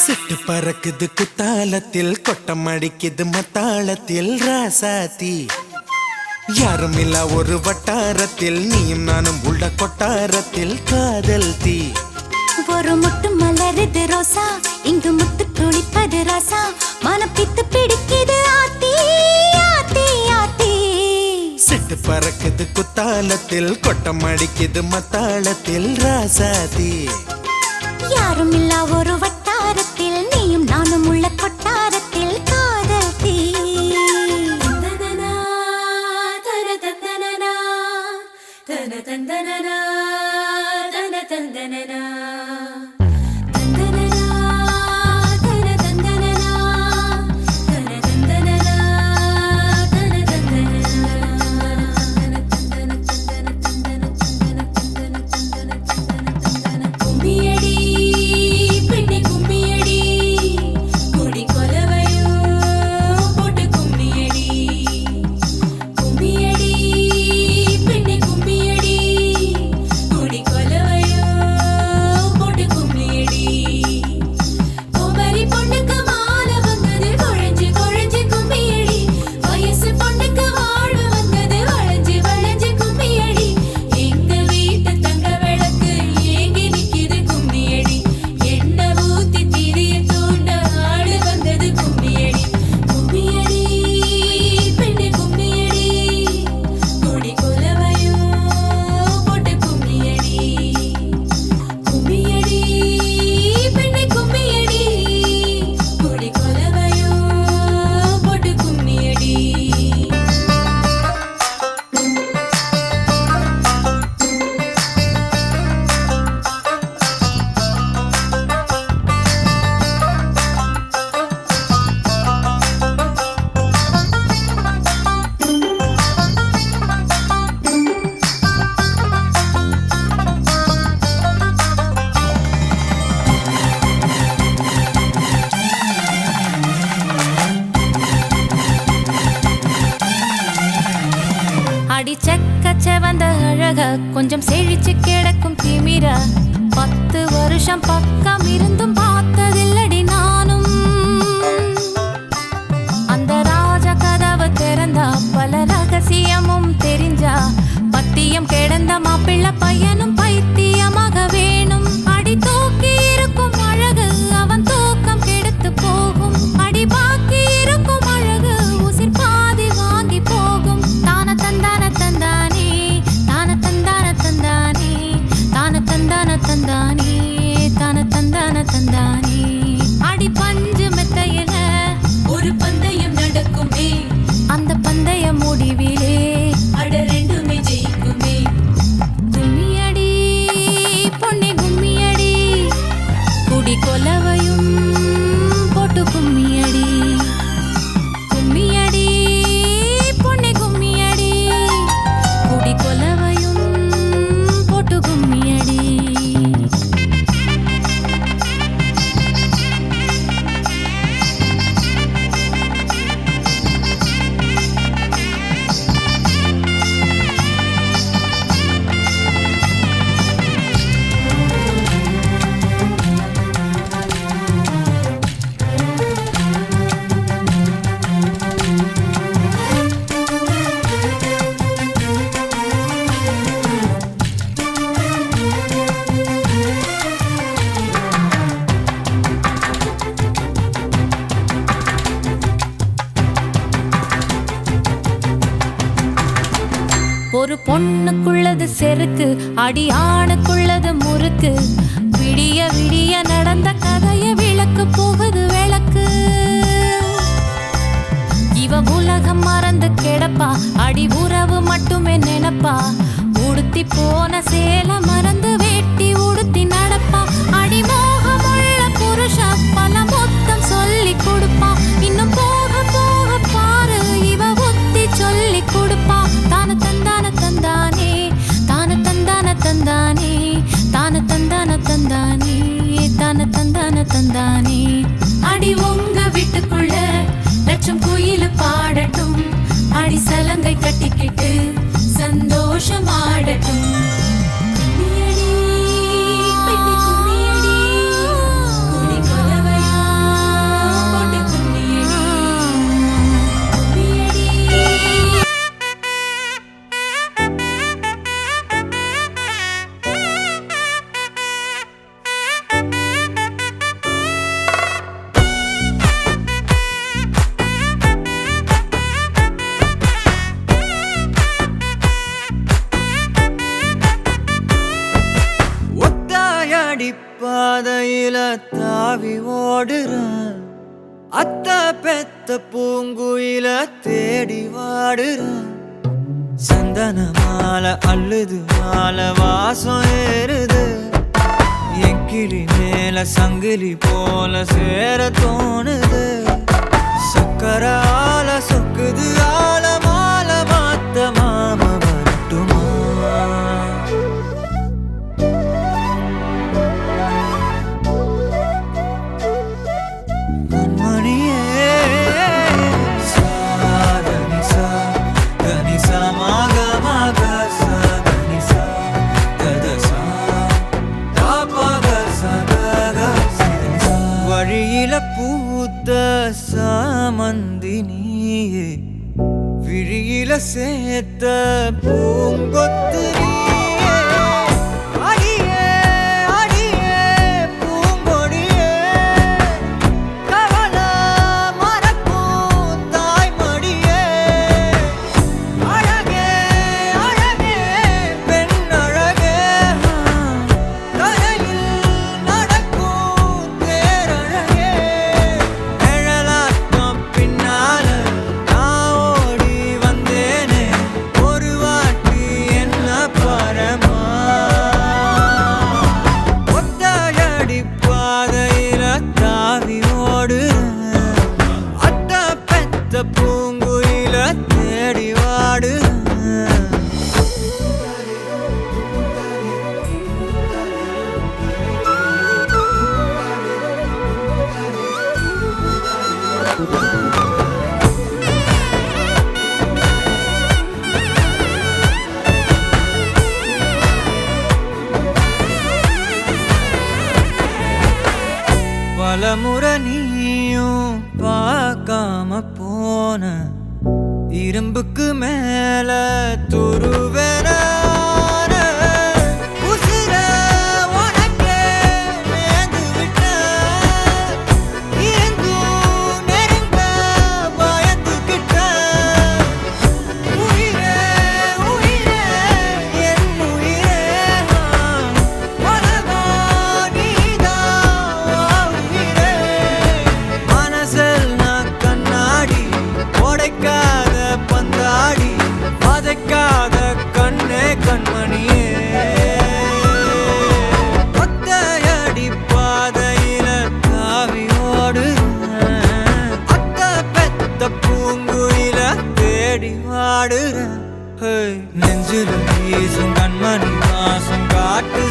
சிட்டு பறக்குது குத்தாலத்தில் கொட்டம் அடிக்குது மத்தாளத்தில் ராசாத்தி யாரும் இல்ல ஒரு வட்டாரத்தில் நீயும் நானும் உள்ள கொட்டாரத்தில் காதல் தீ ஒரு முட்டு மலருது ரோசா இங்கு முத்து துளிப்பது ராசா மனம் பித்து பிடிக்குது ஆத்தி ஆத்தி ஆத்தி சிட்டு பறக்குது குத்தாலத்தில் கொட்டம் அடிக்குது மத்தாளத்தில் ராசாத்தி யாரும் இல்ல ஒரு வட்டாரத்தில் நீயும் நானும் உள்ள கொட்டாரத்தில் காதல் தீ வந்த அழக கொஞ்சம் செழிச்சு கிடக்கும் திமிரா 10 வருஷம் பக்கம் இருந்தும் பார்த்ததில்லடி நானும் அந்த ராஜ கதவு திறந்தா பல ரகசியமும் தெரிஞ்சா பத்தியம் கிடந்த மாப்பிள்ள பையனும் பைத்தியமாக வேணும் அடி தூக்கி இருக்கும் அழகு அவன் தூக்கம் கெடுத்து போகும் அடி பாக்கி இருக்கும் அழகு உசிர் பாதி வாங்கி போகும் தான தந்தான தந்தானே தான தந்தான தந்தானே தான தந்தான தந்தானே தான தந்தான தந்தானே அடி பஞ்சு மெத்தையில ஒரு பந்தயம் நடக்குமே அந்த பந்தய முடிவிலே அட ரெண்டுமே ஜெயிக்குமே கும்மியடி பொன்னே கும்மியடி குடி கொலவையும் போட்டு கும்மியடி கும்மியடி பொன்னே கும்மியடி குடி கொலவையும் போட்டு கும்மியடி ஒரு பொண்ணுக்குள்ளது செருக்கு அடி ஆணுக்குள்ளது முறுக்கு விடிய விடிய நடந்த கதைய விளக்கு போகுது விளக்கு இவ உலகம் மறந்து கிடப்பா அடி உறவு மட்டுமே நினைப்பா உடுத்தி போன சேல மறந்து வேட்டி உடுத்தி நடப்பா அடி மோகமுள்ள புருஷா பல மொத்தம் சொல்லி கொடுப்பா இன்னும் போக போக பாரு இவ ஒத்தி சொல்லி கொடுப்பா தான தந்தான தந்தானே தான தந்தான தந்தானே தான தந்தான தந்தானே தான தந்தான தந்தானே அடி உங்க வீட்டுக்குள்ள லட்சம் குயிலு பாடட்டும் அடி சலங்கை கட்டிக்கிட்டு சந்தோஷம் ஆடட்டும் கும்மியடி பெண்ணே கும்மியடி குடி கொலவையா தாவி ஓடுறேன். அத்த பெத்த பூங்குயில தேடி வாடுறேன். சந்தன மாலை அள்ளுது மாலை வாசம் ஏறுது. என் கிளி மேல சங்கிலி போல சேர தோணுது. சக்கர ஆல சொக்குது ஆல மால மாத்த மாம வரட்டுமா? கண்மணியே சாதனிசா கனிசா மாக மாக சாதனிசா ததசா தாபக சதக சிதனிசா. வழியில பூத்த சாமந்தி நீயே, விழியில சேர்த்த பூங்கொத்து நீயே. அடியே அடியே பூங்கொடியே, கவலை மறக்கும் தாய்மடியே. அழகே அழகே பெண் அழகே, கரையில் நடக்கும் தேரழகே. நிழலாட்டம் பின்னால நான் ஓடி வந்தேனே, ஒரு வாட்டி என்ன பரமா. ஒத்தையடி பாதையில தாவி ஓடுறேன். அத்த பெத்த பூங்குயில தேடி வாடுறேன். பலமுறை நீயும் பார்க்காம போன, இரும்புக்கு மேல துருவென உசிர உனக்கே நேர்ந்து விட்டேன். இருந்தும் நெருங்க பயந்துகிட்டேன். உயிரே உயிரே என் உயிரே, உலகம் நீதான் உயிரே. மனசில் நான் கண்ணாடி உடைக்காத பந்தாடி, வதைக்காத கண்ணே கண்மணியே. ஒத்தையடி பாதையில தாவி ஓடுறேன். அத்த பெத்த பூங்குயில தேடி வாடுறேன். நெஞ்சில வீசும் கண்மணி வாசம் காட்டு